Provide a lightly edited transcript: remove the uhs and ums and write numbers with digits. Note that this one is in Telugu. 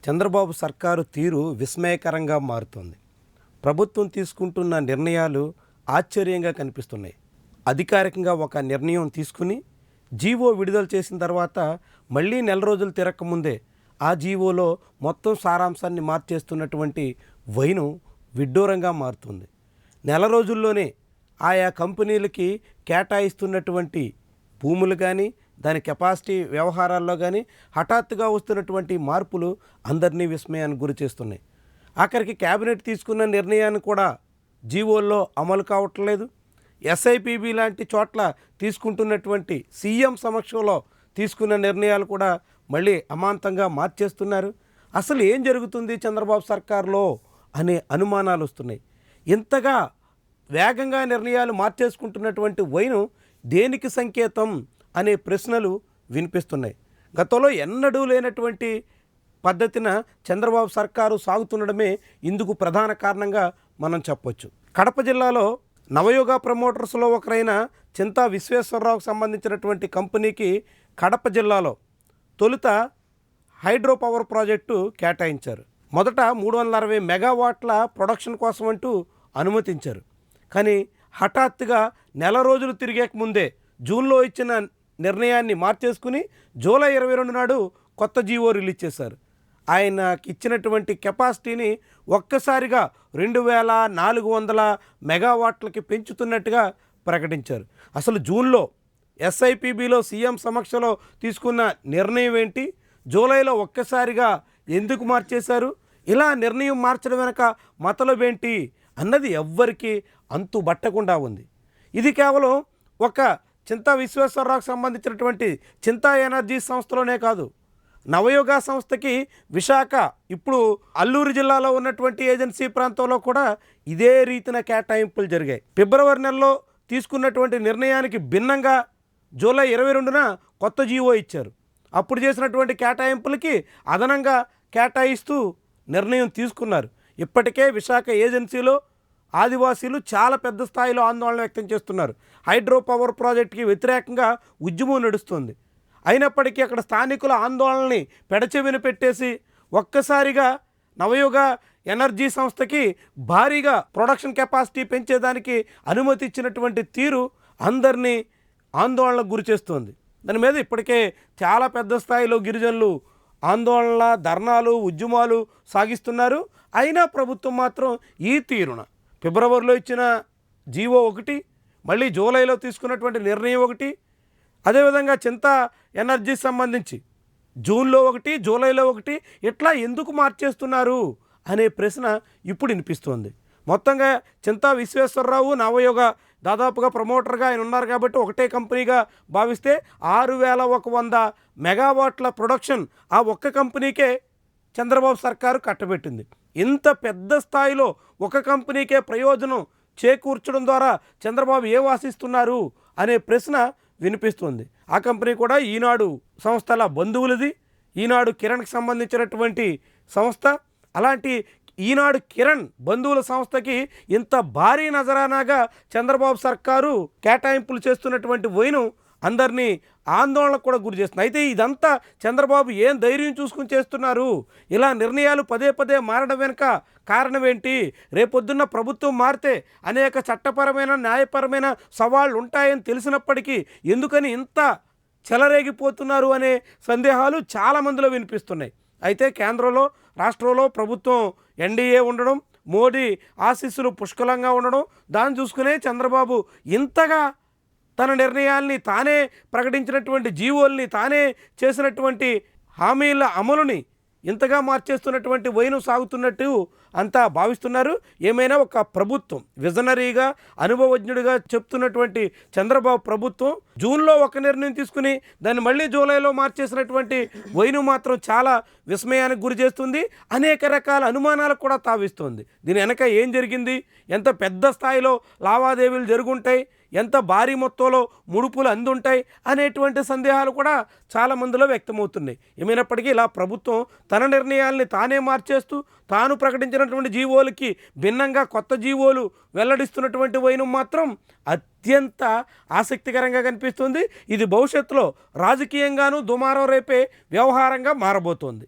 చంద్రబాబు సర్కారు తీరు విస్మయకరంగా మారుతోంది. ప్రభుత్వం తీసుకుంటున్న నిర్ణయాలు ఆశ్చర్యంగా కనిపిస్తున్నాయి. అధికారికంగా ఒక నిర్ణయం తీసుకుని జీవో విడుదల చేసిన తర్వాత మళ్ళీ నెల రోజులు తిరగకముందే ఆ జీవోలో మొత్తం సారాంశాన్ని మార్చేస్తున్నటువంటి వైనం విడ్డూరంగా మారుతుంది. నెల రోజుల్లోనే ఆయా కంపెనీలకి కేటాయిస్తున్నటువంటి భూములు కానీ, దాని కెపాసిటీ వ్యవహారాల్లో కానీ హఠాత్తుగా వస్తున్నటువంటి మార్పులు అందరినీ విస్మయానికి గురి చేస్తున్నాయి. ఆఖరికి కేబినెట్ తీసుకున్న నిర్ణయాన్ని కూడా జీవోల్లో అమలు కావట్లేదు. ఎస్ఐపిబి లాంటి చోట్ల తీసుకుంటున్నటువంటి సీఎం సమక్షంలో తీసుకున్న నిర్ణయాలు కూడా మళ్ళీ అమాంతంగా మార్చేస్తున్నారు. అసలు ఏం జరుగుతుంది చంద్రబాబు సర్కారులో అనే అనుమానాలు వస్తున్నాయి. ఇంతగా వేగంగా నిర్ణయాలు మార్చేసుకుంటున్నటువంటి వైనం దేనికి సంకేతం అనే ప్రశ్నలు వినిపిస్తున్నాయి. గతంలో ఎన్నడూ లేనటువంటి పద్ధతిన చంద్రబాబు సర్కారు సాగుతుండడమే ఇందుకు ప్రధాన కారణంగా మనం చెప్పొచ్చు. కడప జిల్లాలో నవయుగ ప్రమోటర్స్లో ఒకరైన చింతా విశ్వేశ్వరరావుకు సంబంధించినటువంటి కంపెనీకి కడప జిల్లాలో తొలుత హైడ్రో పవర్ ప్రాజెక్టు కేటాయించారు. మొదట 360 మెగావాట్ల ప్రొడక్షన్ కోసం అంటూ అనుమతించారు. కానీ హఠాత్తుగా నెల రోజులు తిరిగేక ముందే జూన్లో ఇచ్చిన నిర్ణయాన్ని మార్చేసుకుని జూలై 22 నాడు కొత్త జీవో రిలీజ్ చేశారు. ఆయనకి ఇచ్చినటువంటి కెపాసిటీని ఒక్కసారిగా 2400 మెగావాట్లకి పెంచుతున్నట్టుగా ప్రకటించారు. అసలు జూన్లో ఎస్ఐపిబిలో సీఎం సమక్షంలో తీసుకున్న నిర్ణయం ఏంటి, జూలైలో ఒక్కసారిగా ఎందుకు మార్చేశారు, ఇలా నిర్ణయం మార్చడం వెనక మతలబేంటి అన్నది ఎవ్వరికీ అంతు బట్టకుండా ఉంది. ఇది కేవలం ఒక చింతా విశ్వేశ్వరరావుకు సంబంధించినటువంటి చింతా ఎనర్జీ సంస్థలోనే కాదు, నవయుగ సంస్థకి విశాఖ ఇప్పుడు అల్లూరు జిల్లాలో ఉన్నటువంటి ఏజెన్సీ ప్రాంతంలో కూడా ఇదే రీతిన కేటాయింపులు జరిగాయి. ఫిబ్రవరి నెలలో తీసుకున్నటువంటి నిర్ణయానికి భిన్నంగా జూలై 22న కొత్త జీవో ఇచ్చారు. అప్పుడు చేసినటువంటి కేటాయింపులకి అదనంగా కేటాయిస్తూ నిర్ణయం తీసుకున్నారు. ఇప్పటికే విశాఖ ఏజెన్సీలో ఆదివాసీలు చాలా పెద్ద స్థాయిలో ఆందోళన వ్యక్తం చేస్తున్నారు. హైడ్రో పవర్ ప్రాజెక్టుకి వ్యతిరేకంగా ఉద్యమం నడుస్తుంది. అయినప్పటికీ అక్కడ స్థానికుల ఆందోళనని పెడచెవిన పెట్టేసి ఒక్కసారిగా నవయుగ ఎనర్జీ సంస్థకి భారీగా ప్రొడక్షన్ కెపాసిటీ పెంచేదానికి అనుమతి ఇచ్చినటువంటి తీరు అందరినీ ఆందోళనకు గురి చేస్తుంది. దాని మీద ఇప్పటికే చాలా పెద్ద స్థాయిలో గిరిజనులు ఆందోళన, ధర్నాలు, ఉద్యమాలు సాగిస్తున్నారు. అయినా ప్రభుత్వం మాత్రం ఈ తీరున ఫిబ్రవరిలో ఇచ్చిన జీవో ఒకటి, మళ్ళీ జూలైలో తీసుకున్నటువంటి నిర్ణయం ఒకటి, అదేవిధంగా చింతా ఎనర్జీ సంబంధించి జూన్లో ఒకటి, జూలైలో ఒకటి, ఇట్లా ఎందుకు మార్చేస్తున్నారు అనే ప్రశ్న ఇప్పుడు వినిపిస్తోంది. మొత్తంగా చింతా విశ్వేశ్వరరావు నవయుగ దాదాపుగా ప్రమోటర్గా ఆయన ఉన్నారు కాబట్టి ఒకటే కంపెనీగా భావిస్తే 6100 మెగావాట్ల ప్రొడక్షన్ ఆ ఒక్క కంపెనీకే చంద్రబాబు సర్కారు కట్టబెట్టింది. ఇంత పెద్ద స్థాయిలో ఒక కంపెనీకే ప్రయోజనం చేకూర్చడం ద్వారా చంద్రబాబు ఏం ఆశిస్తున్నారు అనే ప్రశ్న వినిపిస్తుంది. ఆ కంపెనీ కూడా ఈనాడు సంస్థల బంధువులది. ఈనాడు కిరణ్కి సంబంధించినటువంటి సంస్థ. అలాంటి ఈనాడు కిరణ్ బంధువుల సంస్థకి ఇంత భారీ నజరానాగా చంద్రబాబు సర్కారు కేటాయింపులు చేస్తున్నటువంటి వైనం అందరినీ ఆందోళనకు కూడా గురి చేస్తుంది. అయితే ఇదంతా చంద్రబాబు ఏం ధైర్యం చూసుకుని చేస్తున్నారు, ఇలా నిర్ణయాలు పదే పదే మారడం వెనుక కారణం ఏంటి, రేపొద్దున్న ప్రభుత్వం మారితే అనేక చట్టపరమైన, న్యాయపరమైన సవాళ్ళు ఉంటాయని తెలిసినప్పటికీ ఎందుకని ఇంత చెలరేగిపోతున్నారు అనే సందేహాలు చాలామందిలో వినిపిస్తున్నాయి. అయితే కేంద్రంలో, రాష్ట్రంలో ప్రభుత్వం ఎన్డీఏ ఉండడం, మోడీ ఆశీస్సులు పుష్కలంగా ఉండడం, దాన్ని చూసుకునే చంద్రబాబు ఇంతగా తన నిర్ణయాల్ని, తానే ప్రకటించినటువంటి జీవోల్ని, తానే చేసినటువంటి హామీల అమలుని ఇంతగా మార్చేస్తున్నటువంటి వైనం సాగుతున్నట్టు అంతా భావిస్తున్నారు. ఏమైనా ఒక ప్రభుత్వం విజనరీగా, అనుభవజ్ఞుడిగా చెప్తున్నటువంటి చంద్రబాబు ప్రభుత్వం జూన్లో ఒక నిర్ణయం తీసుకుని దాన్ని మళ్ళీ జూలైలో మార్చేసినటువంటి వైనం మాత్రం చాలా విస్మయానికి గురి చేస్తుంది. అనేక రకాల అనుమానాలకు కూడా తావిస్తుంది. దీని వెనక ఏం జరిగింది, ఎంత పెద్ద స్థాయిలో లావాదేవీలు జరుగుంటాయి, ఎంత భారీ మొత్తంలో ముడుపులు అందుంటాయి అనేటువంటి సందేహాలు కూడా చాలామందిలో వ్యక్తమవుతున్నాయి. ఏమైనప్పటికీ ఇలా ప్రభుత్వం తన నిర్ణయాల్ని తానే మార్చేస్తూ తాను ప్రకటించినటువంటి జీవోలకి భిన్నంగా కొత్త జీవోలు వెల్లడిస్తున్నటువంటి వైనం మాత్రం అత్యంత ఆసక్తికరంగా కనిపిస్తుంది. ఇది భవిష్యత్తులో రాజకీయంగానూ దుమారం రేపే వ్యవహారంగా మారబోతోంది.